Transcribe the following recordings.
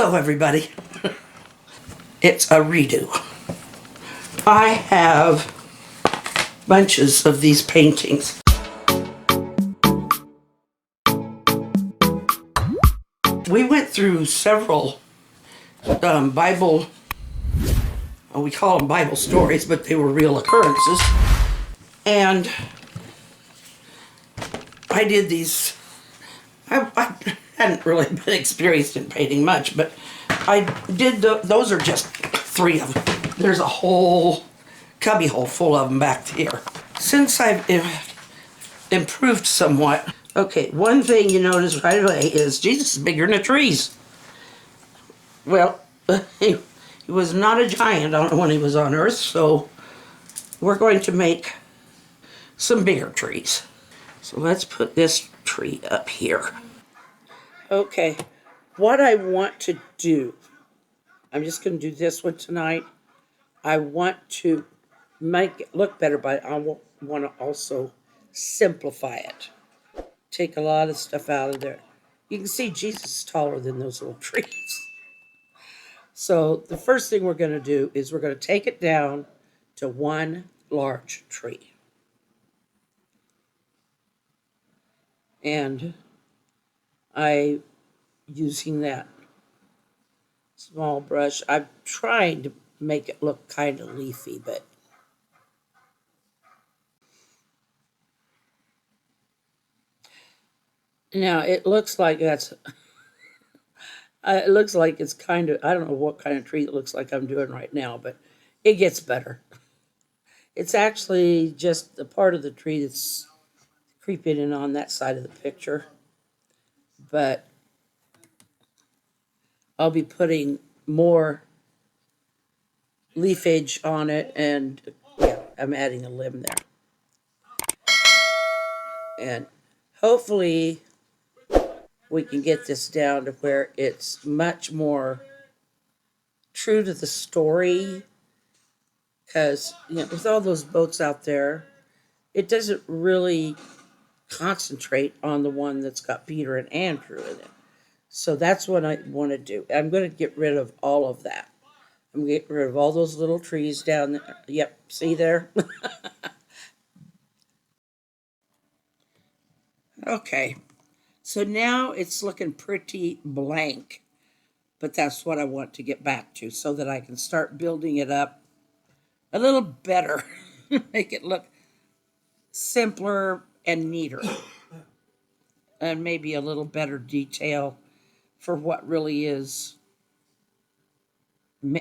Hello, everybody. It's a redo. I have bunches of these paintings. We went through several Bible, we call them Bible stories, but they were real occurrences. And I did these. I hadn't really been experienced in painting much, but I did, those are just 3 of them. There's a whole cubbyhole full of them back here. Since I've improved somewhat, okay, one thing you notice right away is Jesus is bigger than the trees. Well, he was not a giant when he was on earth, so we're going to make some bigger trees. So let's put this tree up here. Okay, what I want to do, I'm just going to do this one tonight. I want to make it look better, but I want to also simplify it. Take a lot of stuff out of there. You can see Jesus is taller than those little trees. So the first thing we're going to do is we're going to take it down to one large tree. And using that small brush, I'm trying to make it look kind of leafy, but now it looks like that's, it looks like it's kind of, I don't know what kind of tree it looks like I'm doing right now, but it gets better. It's actually just the part of the tree that's creeping in on that side of the picture. But I'll be putting more leafage on it, and yeah, I'm adding a limb there. And hopefully we can get this down to where it's much more true to the story, because with all those boats out there, it doesn't really concentrate on the one that's got Peter and Andrew in it. So that's what I want to do. I'm going to get rid of all of that. I'm going to get rid of all those little trees down there. Yep, see there? Okay, so now it's looking pretty blank, but that's what I want to get back to so that I can start building it up a little better, make it look simpler and neater, and maybe a little better detail for what really is,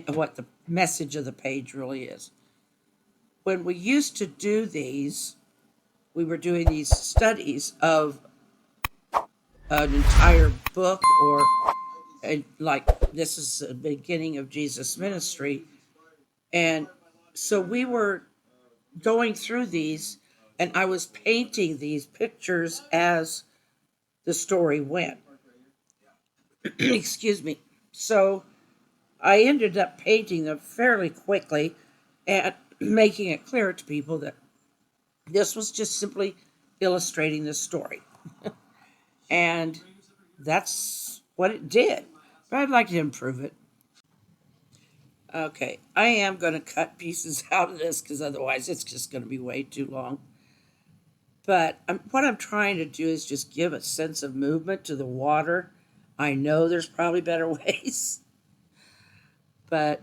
what the message of the page really is. When we used to do these, we were doing these studies of an entire book, or like this is the beginning of Jesus' ministry. And so we were going through these, and I was painting these pictures as the story went. Excuse me. So I ended up painting them fairly quickly and making it clear to people that this was just simply illustrating the story. And that's what it did. But I'd like to improve it. Okay, I am going to cut pieces out of this because otherwise it's just going to be way too long. But what I'm trying to do is just give a sense of movement to the water. I know there's probably better ways. But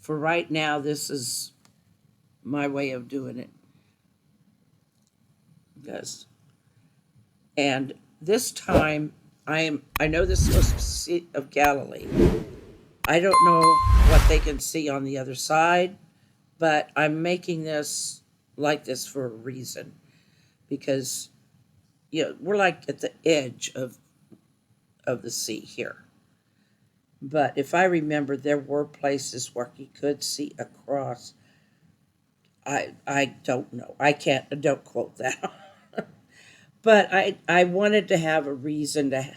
for right now, this is my way of doing it. Yes. And this time, I know this is supposed to be the Sea of Galilee. I don't know what they can see on the other side, but I'm making this like this for a reason. Because, we're like at the edge of the sea here. But if I remember, there were places where he could see across. I don't know. Don't quote that. But I wanted to have a reason to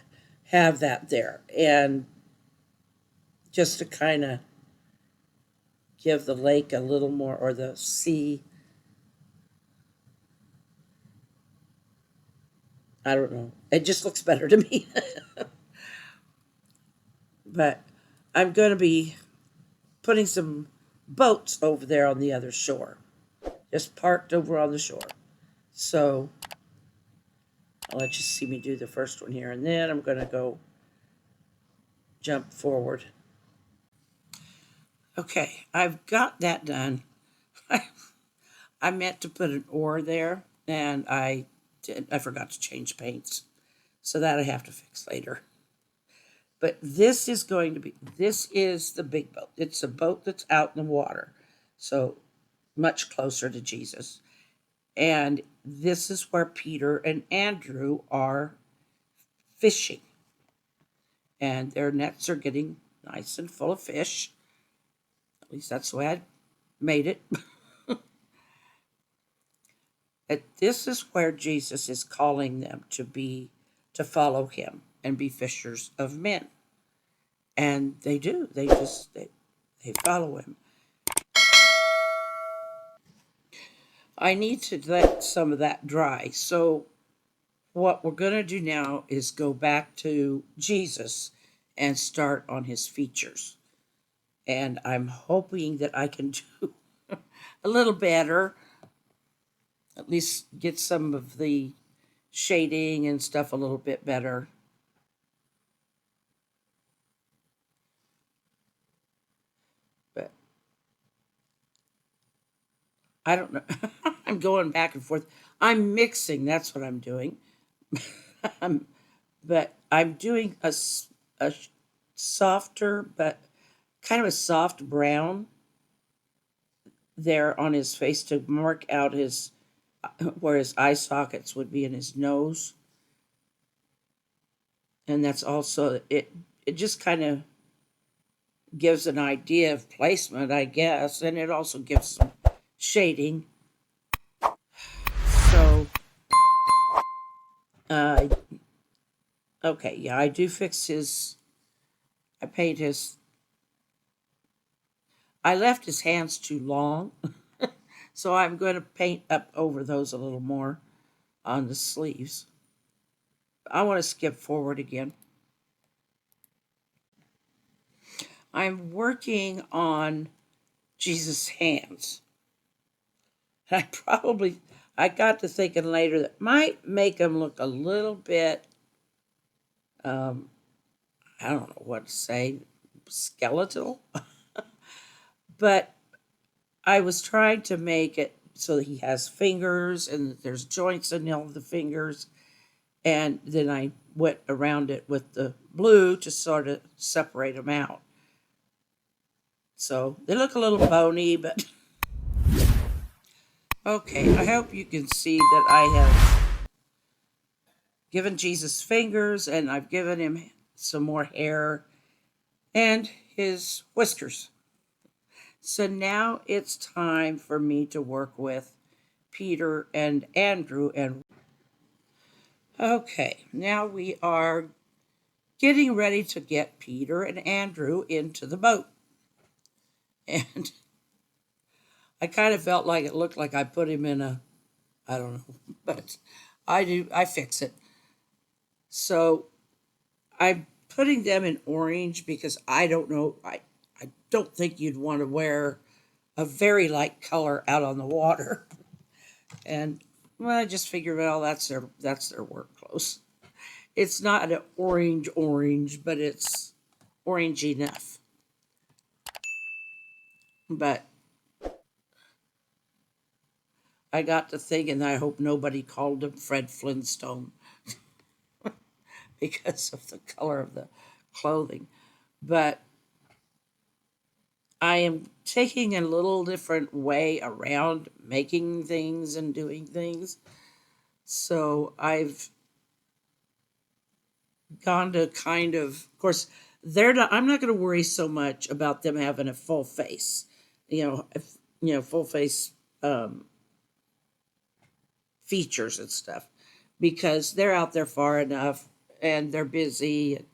have that there. And just to kind of give the lake a little more, or the sea, I don't know. It just looks better to me. But I'm going to be putting some boats over there on the other shore, just parked over on the shore. So I'll let you see me do the first one here, and then I'm going to go jump forward. Okay, I've got that done. I meant to put an oar there, and I forgot to change paints. So that I have to fix later. But this is the big boat. It's a boat that's out in the water. So much closer to Jesus. And this is where Peter and Andrew are fishing. And their nets are getting nice and full of fish. At least that's the way I made it. And this is where Jesus is calling them to follow him and be fishers of men. And they do. They follow him. I need to let some of that dry. So what we're going to do now is go back to Jesus and start on his features. And I'm hoping that I can do a little better, at least get some of the shading and stuff a little bit better. But I don't know. I'm going back and forth. I'm mixing. That's what I'm doing. But I'm doing a softer, but kind of a soft brown there on his face to mark out his where his eye sockets would be in his nose. And that's also it just kind of gives an idea of placement, I guess, and it also gives some shading. So uh okay, yeah, I do fix his I paint his I left his hands too long. So I'm going to paint up over those a little more on the sleeves. I want to skip forward again. I'm working on Jesus' hands. I got to thinking later that might make him look a little bit, um, I don't know what to say, skeletal. But I was trying to make it so that he has fingers and there's joints in all of the fingers. And then I went around it with the blue to sort of separate them out. So they look a little bony, but okay, I hope you can see that I have given Jesus fingers and I've given him some more hair and his whiskers. So now it's time for me to work with Peter and Andrew. And okay, now we are getting ready to get Peter and Andrew into the boat. And I kind of felt like it looked like I put him in I don't know, but I fix it. So I'm putting them in orange because I don't know, I don't think you'd want to wear a very light color out on the water. And well, I just figured, well, that's their work clothes. It's not an orange, but it's orange enough. But I got to thinking, I hope nobody called him Fred Flintstone because of the color of the clothing. But I am taking a little different way around making things and doing things. So I've gone to of course, I'm not going to worry so much about them having a full face, full face features and stuff, because they're out there far enough and they're busy and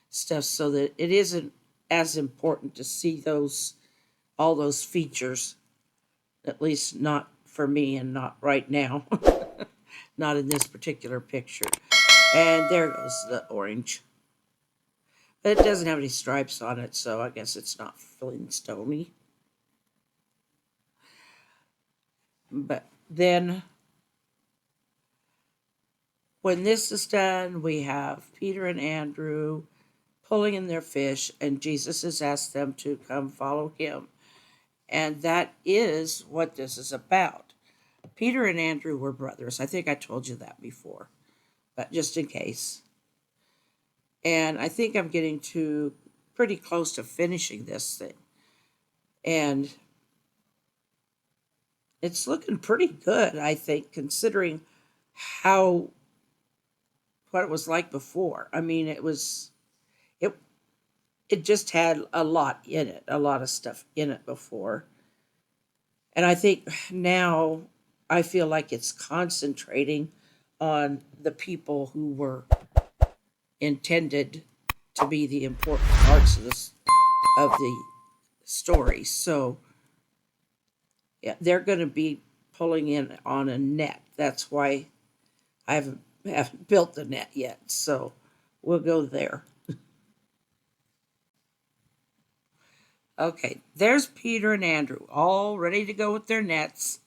stuff, so that it isn't as important to see all those features, at least not for me and not right now. Not in this particular picture. And there goes the orange. It doesn't have any stripes on it, so I guess it's not feeling stony. But then when this is done, we have Peter and Andrew pulling in their fish, and Jesus has asked them to come follow him. And that is what this is about. Peter and Andrew were brothers. I think I told you that before, but just in case. And I think I'm getting to pretty close to finishing this thing. And it's looking pretty good, I think, considering how what it was like before. I mean, it it just had a lot in it, a lot of stuff in it before. And I think now I feel like it's concentrating on the people who were intended to be the important parts of this of the story. So yeah, they're going to be pulling in on a net. That's why I haven't built the net yet. So we'll go there. Okay, there's Peter and Andrew all ready to go with their nets.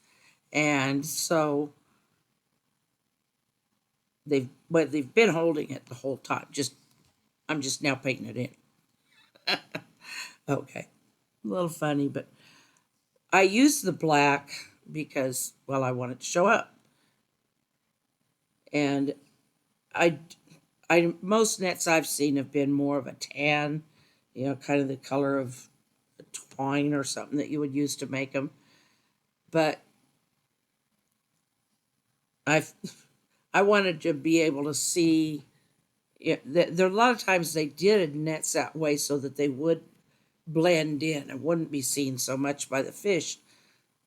And so they've been holding it the whole time. I'm just now painting it in. Okay. A little funny, but I used the black because, well, I want it to show up. And I most nets I've seen have been more of a tan, kind of the color of twine or something that you would use to make them. But I wanted to be able to see. There are a lot of times they did nets that way so that they would blend in and wouldn't be seen so much by the fish.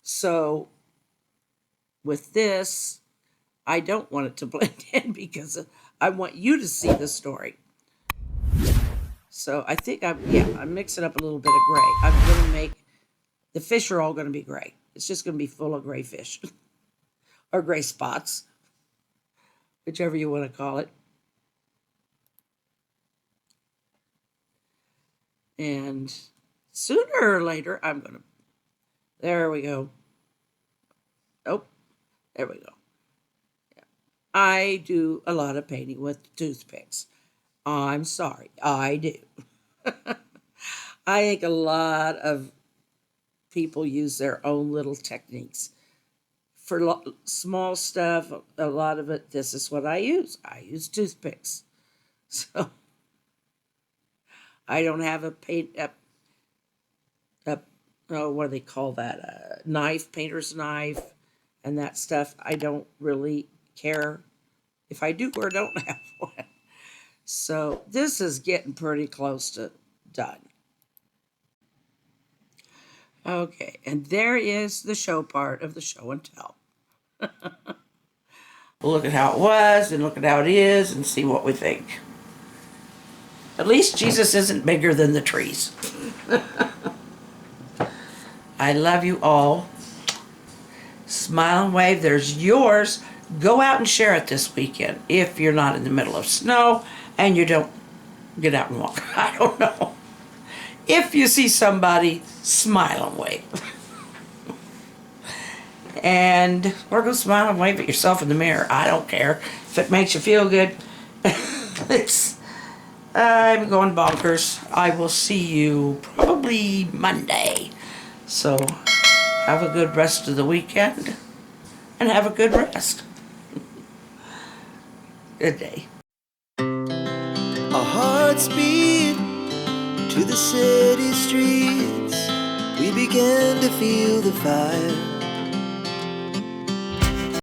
So with this, I don't want it to blend in because I want you to see the story. So I think I'm mixing up a little bit of gray. I'm going to make the fish are all going to be gray. It's just going to be full of gray fish or gray spots, whichever you want to call it. And sooner or later, there we go. Oh, there we go. Yeah. I do a lot of painting with toothpicks. I'm sorry, I do. I think a lot of people use their own little techniques. For small stuff, a lot of it, this is what I use. I use toothpicks. So I don't have a what do they call that? A knife, painter's knife, and that stuff. I don't really care if I do or don't have one. So this is getting pretty close to done. Okay, and there is the show part of the show and tell. We'll look at how it was and look at how it is and see what we think. At least Jesus isn't bigger than the trees. I love you all. Smile and wave. There's yours. Go out and share it this weekend if you're not in the middle of snow and you don't get out and walk. I don't know. If you see somebody, smile and wave. And or go smile and wave at yourself in the mirror. I don't care if it makes you feel good. I'm going bonkers. I will see you probably Monday. So have a good rest of the weekend and have a good rest. Good day. Our hearts beat to the city streets. We began to feel the fire.